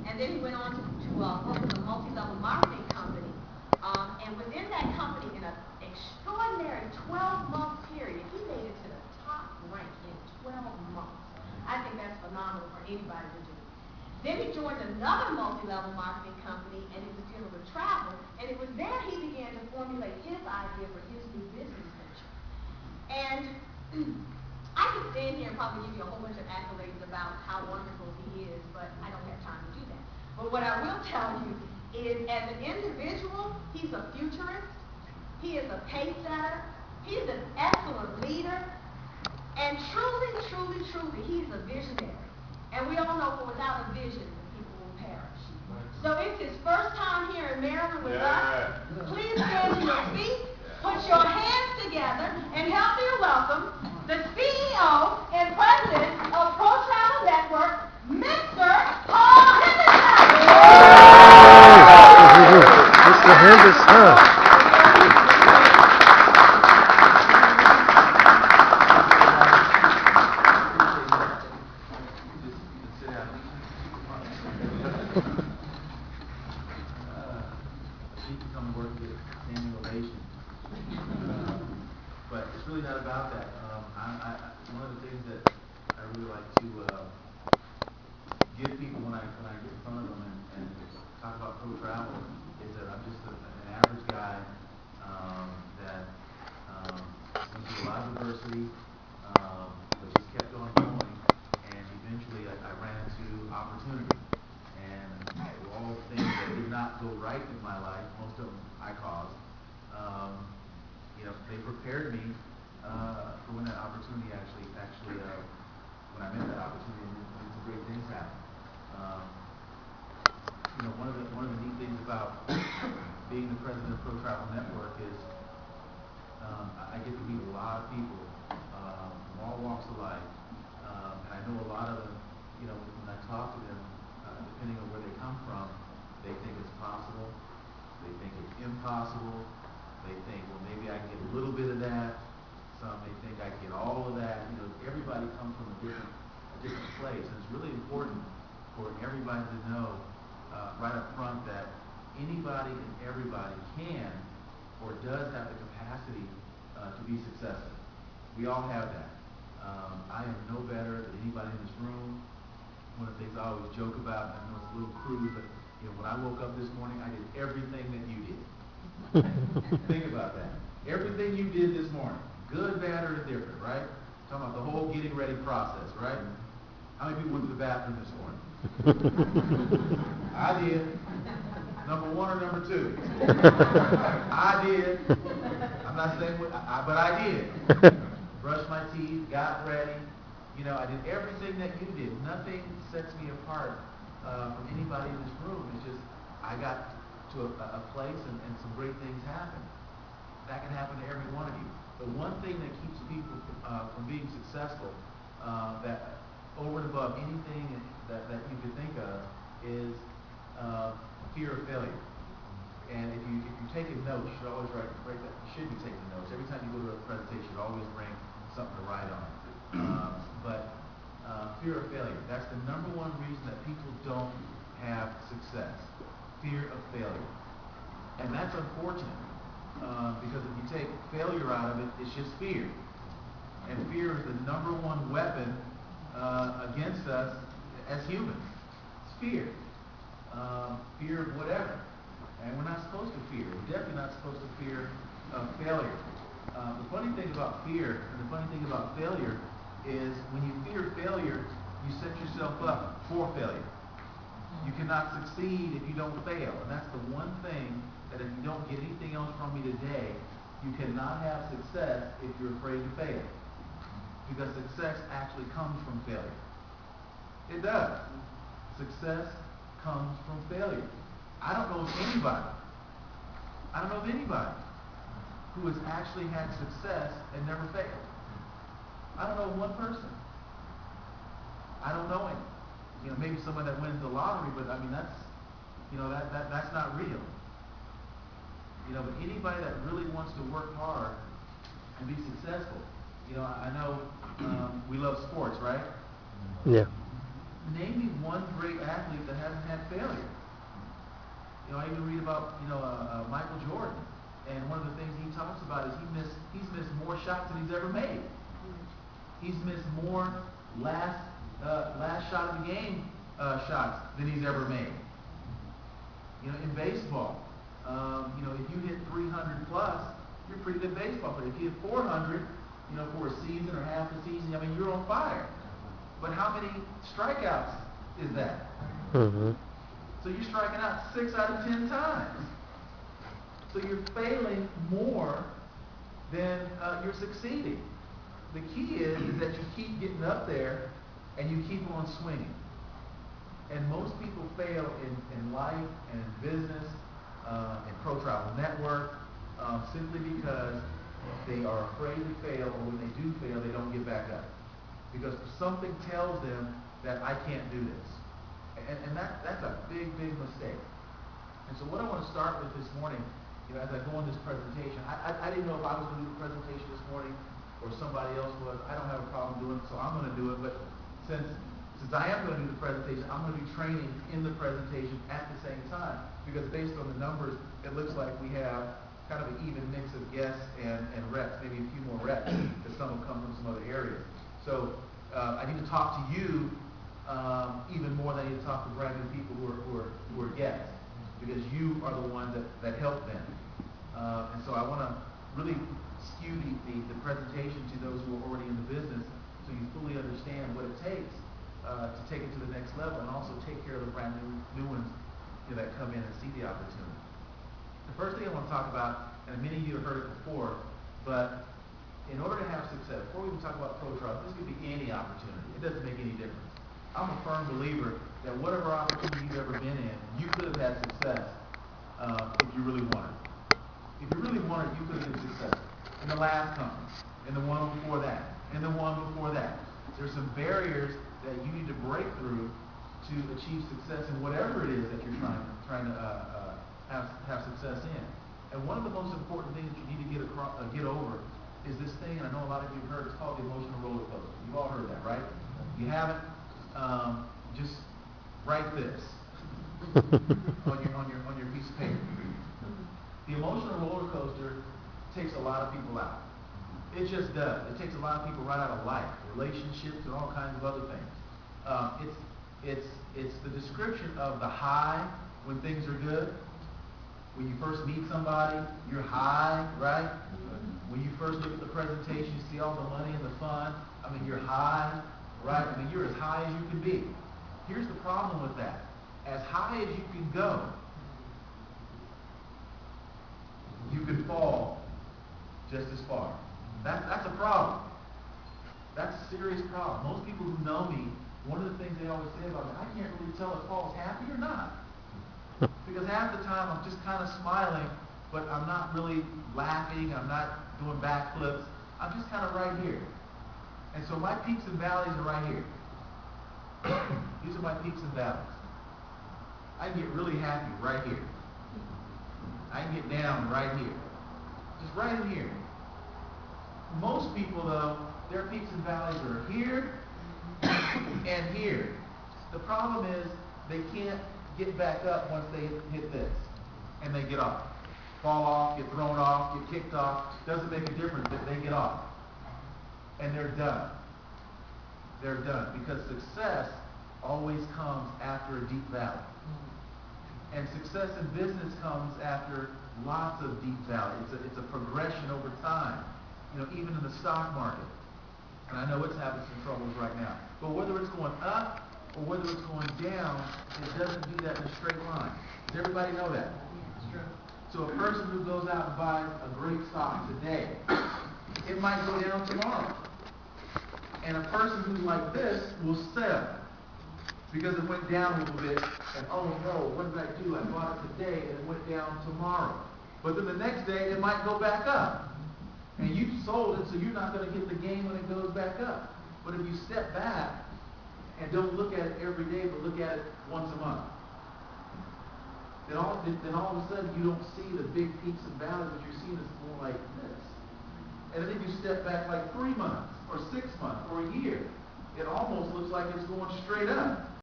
And then he went on to work with a multi-level marketing company. And within that company, in an extraordinary 12-month period, he made it to the top rank in 12 months. I think that's phenomenal for anybody to do. Then he joined another multi-level marketing company, and it was dealing with travel. And it was there he began to formulate his idea for his new business venture. And I could stand here and probably give you a whole bunch of accolades about how wonderful he is, but I don't have time to do that. But what I will tell you is, as an individual, he's a futurist, he is a pace setter, he's an excellent leader, and truly, truly, truly, he's a visionary. And we all know that without a vision, the people will perish. So it's his first time here in Maryland with us. Please stand to your feet, put your hands together, and help me welcome the CEO and President of Pro Travel Network, Mr. Paul Henderson. Mr. Henderson. But it's really not about that. One of the things that I really like to give people when I get in front of them and talk about pro travel is that I'm just an average guy that went through a lot of adversity, but just kept on going, and eventually I ran into opportunity. And all things that did not go right in my life, most of them I caused. They prepared me for when that opportunity actually when I met that opportunity, and some great things happened. One of the neat things about being the president of Pro Travel Network is I get to meet a lot of people from all walks of life, and I know a lot of them. When I talk to them, depending on where they come from, they think it's possible, they think it's impossible. They think, well, maybe I can get a little bit of that. Some may think I can get all of that. Everybody comes from a different place, and it's really important for everybody to know right up front that anybody and everybody can or does have the capacity to be successful. We all have that. I am no better than anybody in this room. One of the things I always joke about, and I know it's a little crude, but when I woke up this morning, I did everything that you did. Think about that. Everything you did this morning, good, bad, or indifferent, right? Talking about the whole getting ready process, right? How many people went to the bathroom this morning? I did. Number one or number two? I did. I'm not saying what, but I did. Brushed my teeth, got ready. I did everything that you did. Nothing sets me apart from anybody in this room. It's just I got to a place and some great things happen. That can happen to every one of you. The one thing that keeps people from being successful, that over and above anything that you could think of, is fear of failure. And if you're taking notes, you should always write that. You should be taking notes. Every time you go to a presentation, you should always bring something to write on. But fear of failure. That's the number one reason that people don't have success. Fear of failure. And that's unfortunate, because if you take failure out of it, it's just fear. And fear is the number one weapon against us as humans. It's fear. Fear of whatever. And we're not supposed to fear. We're definitely not supposed to fear failure. The funny thing about fear and the funny thing about failure is when you fear failure, you set yourself up for failure. You cannot succeed if you don't fail. And that's the one thing that if you don't get anything else from me today, you cannot have success if you're afraid to fail. Because success actually comes from failure. It does. Success comes from failure. I don't know of anybody who has actually had success and never failed. I don't know of one person. I don't know him. Maybe someone that wins the lottery, but I mean that's not real. But anybody that really wants to work hard and be successful, I know we love sports, right? Yeah. name me one great athlete that hasn't had failure. You know, I even read about, Michael Jordan, and one of the things he talks about is he's missed more shots than he's ever made. He's missed more last shot of the game shots than he's ever made. You know, in baseball, if you hit 300 plus, you're a pretty good baseball player. If you hit 400, for a season or half a season, you're on fire. But how many strikeouts is that? Mm-hmm. So you're striking out 6 out of 10 times. So you're failing more than you're succeeding. The key is that you keep getting up there and you keep on swinging. And most people fail in life and in business, in Pro Travel Network, simply because they are afraid to fail, or when they do fail, they don't get back up. Because something tells them that I can't do this. And that's a big, big mistake. And so what I want to start with this morning, as I go on this presentation, I didn't know if I was going to do the presentation this morning or somebody else was. I don't have a problem doing it, so I'm going to do it. But since I am going to do the presentation, I'm going to be training in the presentation at the same time, because based on the numbers, it looks like we have kind of an even mix of guests and reps, maybe a few more reps, because some will come from some other areas. So I need to talk to you even more than I need to talk to brand new people who are guests, because you are the ones that help them. And so I want to really skew the presentation to those who are already in the business, so you fully understand what it takes to take it to the next level, and also take care of the brand new ones that come in and see the opportunity. The first thing I want to talk about, and many of you have heard it before, but in order to have success, before we even talk about Pro Travel, this could be any opportunity. It doesn't make any difference. I'm a firm believer that whatever opportunity you've ever been in, you could have had success if you really wanted. If you really wanted, you could have been successful. In the last company, in the one before that, in the one before that. There's some barriers that you need to break through to achieve success in whatever it is that you're trying to have success in. And one of the most important things that you need to get over is this thing, and I know a lot of you have heard, it's called the emotional roller coaster. You've all heard that, right? If you haven't, just write this on your piece of paper. The emotional roller coaster takes a lot of people out. It just does. It takes a lot of people right out of life, relationships, and all kinds of other things. It's the description of the high when things are good. When you first meet somebody, you're high, right? When you first look at the presentation, you see all the money and the fun. You're high, right? You're as high as you can be. Here's the problem with that. As high as you can go, you can fall just as far. That's a problem. That's a serious problem. Most people who know me, one of the things they always say about me, I can't really tell if Paul's happy or not. Because half the time I'm just kind of smiling, but I'm not really laughing, I'm not doing backflips. I'm just kind of right here. And so my peaks and valleys are right here. These are my peaks and valleys. I can get really happy right here. I can get down right here. Just right in here. Most people, though, their peaks and valleys are here and here. The problem is they can't get back up once they hit this, and they get off. Fall off, get thrown off, get kicked off. Doesn't make a difference if they get off. And they're done. They're done. Because success always comes after a deep valley. And success in business comes after lots of deep valleys. It's a progression over time. Even in the stock market. And I know it's having some troubles right now. But whether it's going up or whether it's going down, it doesn't do that in a straight line. Does everybody know that? So a person who goes out and buys a great stock today, it might go down tomorrow. And a person who's like this will sell because it went down a little bit, and oh no, what did I do? I bought it today and it went down tomorrow. But then the next day it might go back up. And you sold it, so you're not going to get the gain when it goes back up. But if you step back and don't look at it every day, but look at it once a month, then all of a sudden you don't see the big peaks and valleys that you're seeing. It's more like this. And then if you step back like 3 months or 6 months or a year, it almost looks like it's going straight up.